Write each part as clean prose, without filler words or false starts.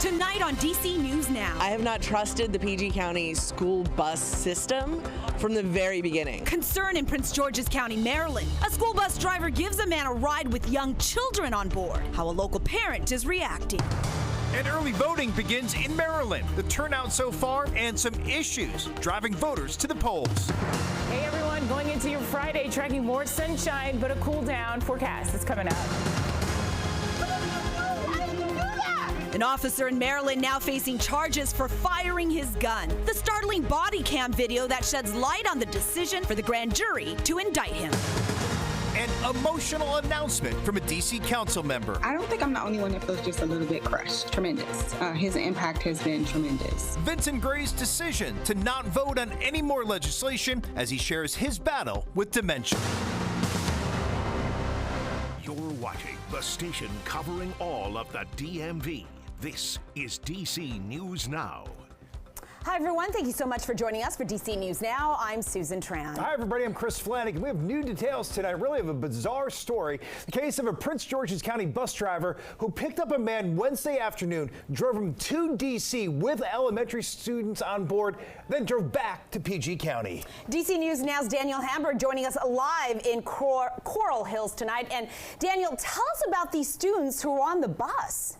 Tonight on DC News Now. I have not trusted the PG County school bus system from the very beginning. Concern in Prince George's County, Maryland. A school bus driver gives a man a ride with young children on board. How a local parent is reacting. And early voting begins in Maryland. The turnout so far and some issues driving voters to the polls. Hey everyone, going into your Friday, tracking more sunshine, but a cool down forecast is coming up. An officer in Maryland now facing charges for firing his gun. The startling body cam video that sheds light on the decision for the grand jury to indict him. An emotional announcement from a D.C. council member. I don't think I'm the only one that feels just a little bit crushed. Tremendous. His impact has been tremendous. Vincent Gray's decision to not vote on any more legislation as he shares his battle with dementia. You're watching the station covering all of the DMV. This is DC News Now. Hi, everyone. Thank you so much for joining us for DC News Now. I'm Susan Tran. Hi, everybody. I'm Chris Flanagan. We have new details tonight, really of a bizarre story. The case of a Prince George's County bus driver who picked up a man Wednesday afternoon, drove him to DC with elementary students on board, then drove back to PG County. DC News Now's Daniel Hamburg joining us live in Coral Hills tonight. And Daniel, tell us about these students who were on the bus.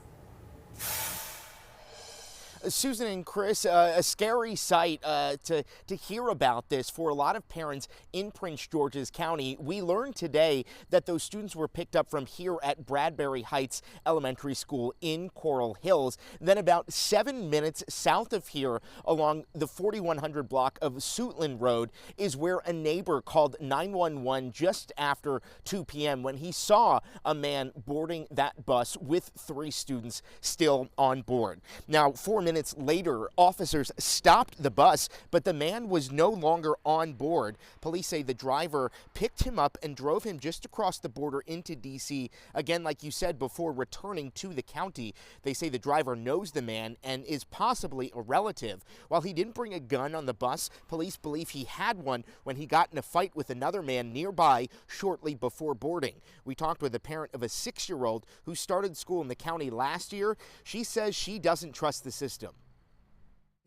Susan and Chris, a scary sight to hear about this for a lot of parents in Prince George's County. We learned today that those students were picked up from here at Bradbury Heights Elementary School in Coral Hills. Then about 7 minutes south of here along the 4100 block of Suitland Road is where a neighbor called 911 just after 2 p.m. when he saw a man boarding that bus with 3 students still on board. Now, 4 minutes later, officers stopped the bus, but the man was no longer on board. Police say the driver picked him up and drove him just across the border into D.C. Again, like you said, before returning to the county. They say the driver knows the man and is possibly a relative. While he didn't bring a gun on the bus, police believe he had one when he got in a fight with another man nearby shortly before boarding. We talked with a parent of a 6-year-old who started school in the county last year. She says she doesn't trust the system.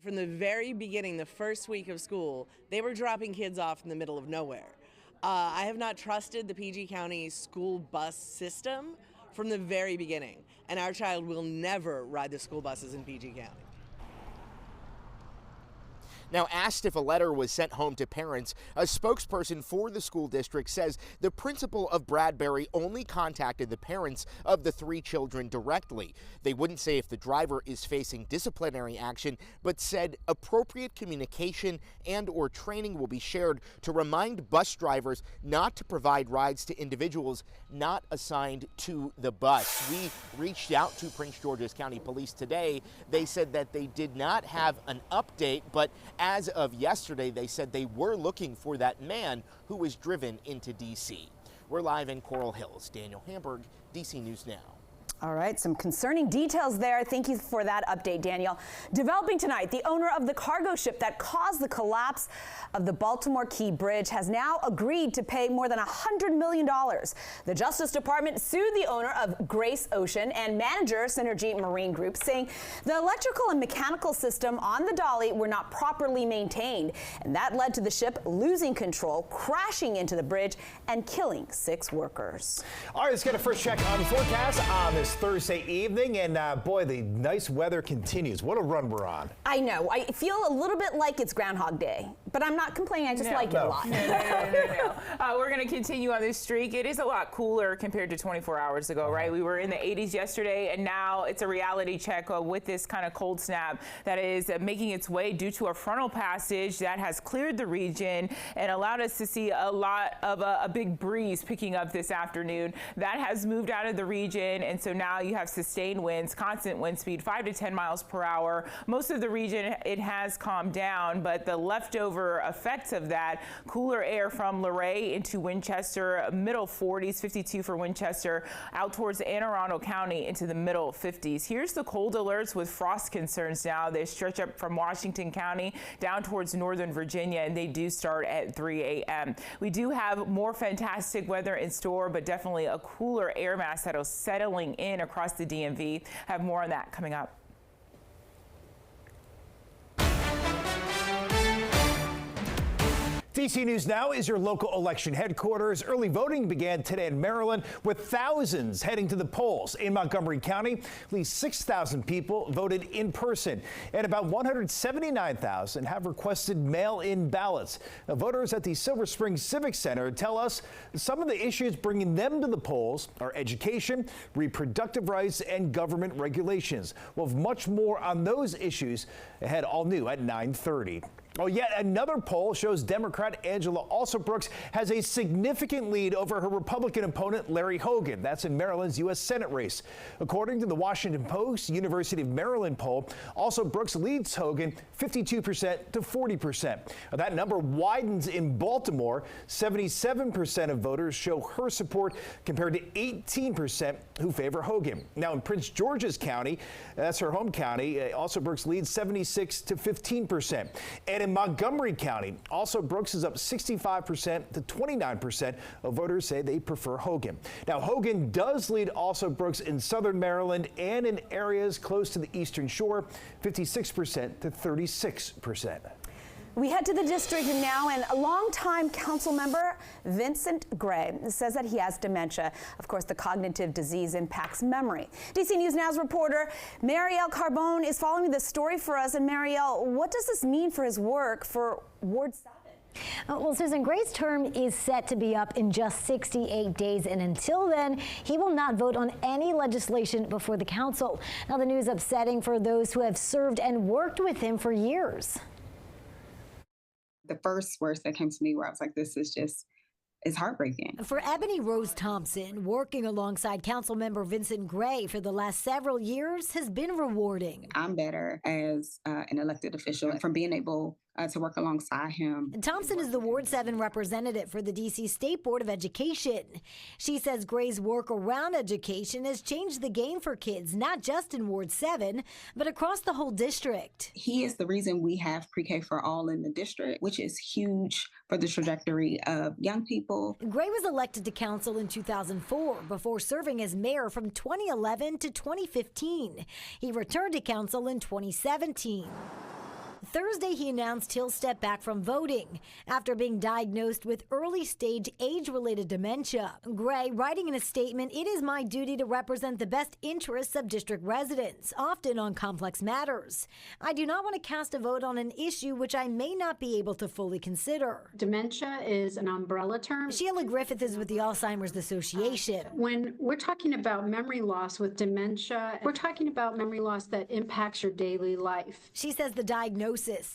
From the very beginning, the first week of school, they were dropping kids off in the middle of nowhere. I have not trusted the PG County school bus system from the very beginning, and our child will never ride the school buses in PG County. Now, asked if a letter was sent home to parents, a spokesperson for the school district says the principal of Bradbury only contacted the parents of the 3 children directly. They wouldn't say if the driver is facing disciplinary action, but said appropriate communication and/or training will be shared to remind bus drivers not to provide rides to individuals not assigned to the bus. We reached out to Prince George's County Police today. They said that they did not have an update, but as of yesterday, they said they were looking for that man who was driven into D.C. We're live in Coral Hills. Daniel Hamburg, DC News Now. All right, some concerning details there. Thank you for that update, Daniel. Developing tonight, the owner of the cargo ship that caused the collapse of the Baltimore Key Bridge has now agreed to pay more than $100 million. The Justice Department sued the owner of Grace Ocean and manager Synergy Marine Group, saying the electrical and mechanical system on the dolly were not properly maintained, and that led to the ship losing control, crashing into the bridge, and killing 6 workers. All right, let's get a first check on the forecast on this Thursday evening, and boy, the nice weather continues. What a run we're on. I know. I feel a little bit like it's Groundhog Day, but I'm not complaining. I just like it a lot. No. We're going to continue on this streak. It is a lot cooler compared to 24 hours ago, right? We were in the 80s yesterday, and now it's a reality check with this kind of cold snap that is making its way due to a frontal passage that has cleared the region and allowed us to see a lot of a big breeze picking up this afternoon. That has moved out of the region, and so now you have sustained winds, constant wind speed, 5 to 10 miles per hour. Most of the region, it has calmed down, but the leftover effects of that, cooler air from Luray into Winchester, middle 40s, 52 for Winchester, out towards Anne Arundel County into the middle 50s. Here's the cold alerts with frost concerns now. They stretch up from Washington County down towards northern Virginia, and they do start at 3 a.m. We do have more fantastic weather in store, but definitely a cooler air mass that is settling in across the DMV. Have more on that coming up. DC News Now is your local election headquarters. Early voting began today in Maryland with thousands heading to the polls. In Montgomery County, at least 6,000 people voted in person, and about 179,000 have requested mail-in ballots. Now, voters at the Silver Springs Civic Center tell us some of the issues bringing them to the polls are education, reproductive rights, and government regulations. We'll have much more on those issues ahead, all new at 9:30. Oh, yet another poll shows Democrat Angela Alsobrooks has a significant lead over her Republican opponent, Larry Hogan. That's in Maryland's U.S. Senate race. According to the Washington Post University of Maryland poll, Alsobrooks leads Hogan 52% to 40%. That number widens in Baltimore. 77% of voters show her support compared to 18% who favor Hogan. Now in Prince George's County, that's her home county, Alsobrooks leads 76 to 15%. And in Montgomery County, Alsobrooks is up 65% to 29% of voters say they prefer Hogan. Now, Hogan does lead Alsobrooks in southern Maryland and in areas close to the Eastern Shore, 56% to 36%. We head to the district now, and a longtime council member, Vincent Gray, says that he has dementia. Of course, the cognitive disease impacts memory. DC News Now's reporter Marielle Carbone is following this story for us. And Marielle, what does this mean for his work for Ward 7? Well, Susan, Gray's term is set to be up in just 68 days, and until then, he will not vote on any legislation before the council. Now, the news upsetting for those who have served and worked with him for years. The first words that came to me where I was like, this is just, it's heartbreaking. For Ebony Rose Thompson, working alongside council member Vincent Gray for the last several years has been rewarding. I'm better as an elected official from being able to work alongside him. Thompson is the Ward 7 representative for the D.C. State Board of Education. She says Gray's work around education has changed the game for kids, not just in Ward 7, but across the whole district. He is the reason we have pre-K for all in the district, which is huge for the trajectory of young people. Gray was elected to council in 2004 before serving as mayor from 2011 to 2015. He returned to council in 2017. Thursday, he announced he'll step back from voting after being diagnosed with early-stage age-related dementia. Gray, writing in a statement, "It is my duty to represent the best interests of district residents, often on complex matters. I do not want to cast a vote on an issue which I may not be able to fully consider." Dementia is an umbrella term. Sheila Griffith is with the Alzheimer's Association. When we're talking about memory loss with dementia, we're talking about memory loss that impacts your daily life. She says the diagnosis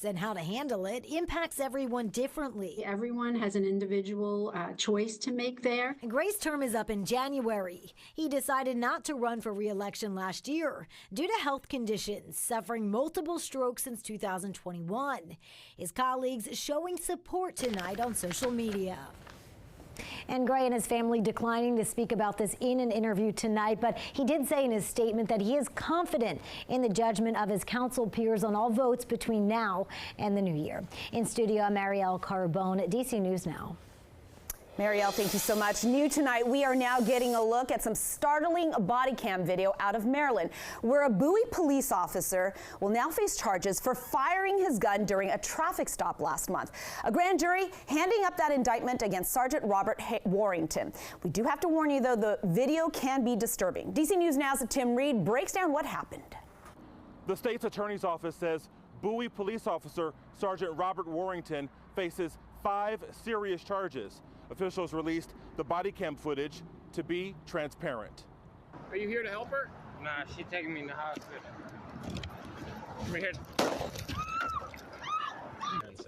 and how to handle it impacts everyone differently. Everyone has an individual choice to make there. Gray's term is up in January. He decided not to run for re-election last year due to health conditions, suffering multiple strokes since 2021. His colleagues showing support tonight on social media. And Gray and his family declining to speak about this in an interview tonight, but he did say in his statement that he is confident in the judgment of his council peers on all votes between now and the new year. In studio, I'm Marielle Carbone, DC News Now. Marielle, thank you so much. New tonight, we are now getting a look at some startling body cam video out of Maryland, where a Bowie police officer will now face charges for firing his gun during a traffic stop last month. A grand jury handing up that indictment against Sergeant Robert Warrington. We do have to warn you, though, the video can be disturbing. DC News Now's Tim Reed breaks down what happened. The state's attorney's office says Bowie police officer Sergeant Robert Warrington faces 5 serious charges. Officials released the body cam footage to be transparent. Are you here to help her? Nah, she's taking me in the hospital. Come here.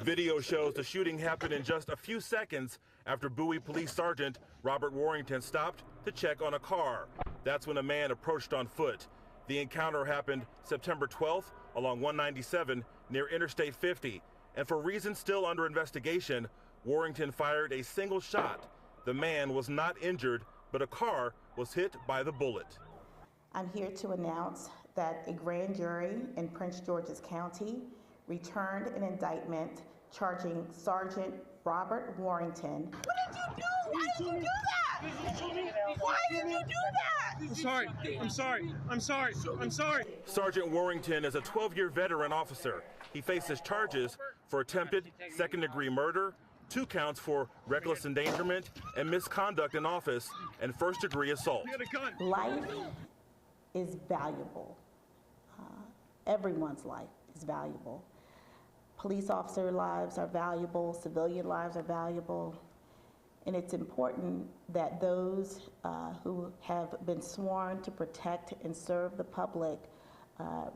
Video shows the shooting happened in just a few seconds after Bowie Police Sergeant Robert Warrington stopped to check on a car. That's when a man approached on foot. The encounter happened September 12th along 197 near Interstate 50. And for reasons still under investigation, Warrington fired a single shot. The man was not injured, but a car was hit by the bullet. I'm here to announce that a grand jury in Prince George's County returned an indictment charging Sergeant Robert Warrington. What did you do? Why did you do that? Why did you do that? I'm sorry. I'm sorry. I'm sorry. I'm sorry. Sergeant Warrington is a 12-year veteran officer. He faces charges for attempted second-degree murder, 2 counts for reckless endangerment and misconduct in office and first-degree assault. Life is valuable. Everyone's life is valuable. Police officer lives are valuable, civilian lives are valuable, and it's important that those who have been sworn to protect and serve the public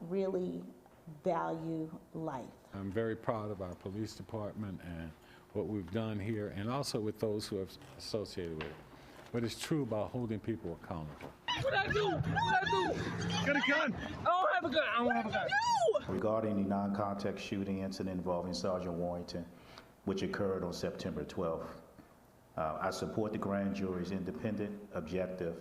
really value life. I'm very proud of our police department and what we've done here, and also with those who have associated with it. But it's true about holding people accountable. What I do? What I do? Got a gun. I don't have a gun. I don't have a gun. No! Regarding the non-contact shooting incident involving Sergeant Warrington, which occurred on September 12th, I support the grand jury's independent, objective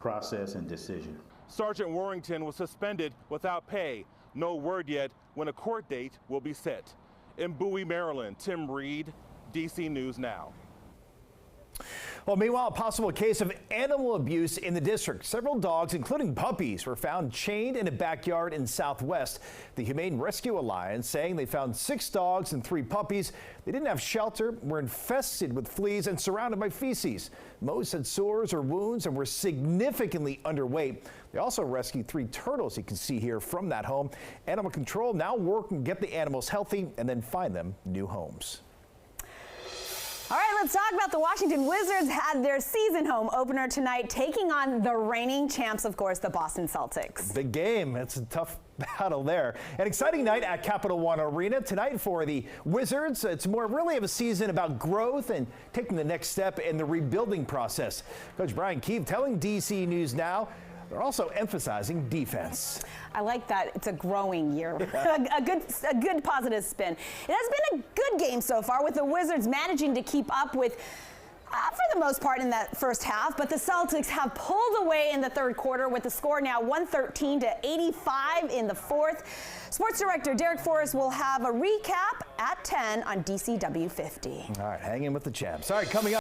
process and decision. Sergeant Warrington was suspended without pay. No word yet when a court date will be set. In Bowie, Maryland, Tim Reed, DC News Now. Well, meanwhile, a possible case of animal abuse in the district. Several dogs, including puppies, were found chained in a backyard in Southwest. The Humane Rescue Alliance saying they found 6 dogs and 3 puppies. They didn't have shelter, were infested with fleas and surrounded by feces. Most had sores or wounds and were significantly underweight. They also rescued 3 turtles you can see here from that home. Animal control now working to get the animals healthy and then find them new homes. All right, let's talk about the Washington Wizards had their season home opener tonight, taking on the reigning champs, of course, the Boston Celtics. Big game. It's a tough battle there. An exciting night at Capital One Arena tonight for the Wizards. It's more really of a season about growth and taking the next step in the rebuilding process. Coach Brian Keefe telling DC News Now they're also emphasizing defense. I like that. It's a growing year. a good positive spin. It has been a good game so far, with the Wizards managing to keep up with, for the most part, in that first half. But the Celtics have pulled away in the third quarter, with the score now 113-85 in the fourth. Sports director Derek Forrest will have a recap at 10 on DCW 50. All right, hang in with the champs. All right, coming up.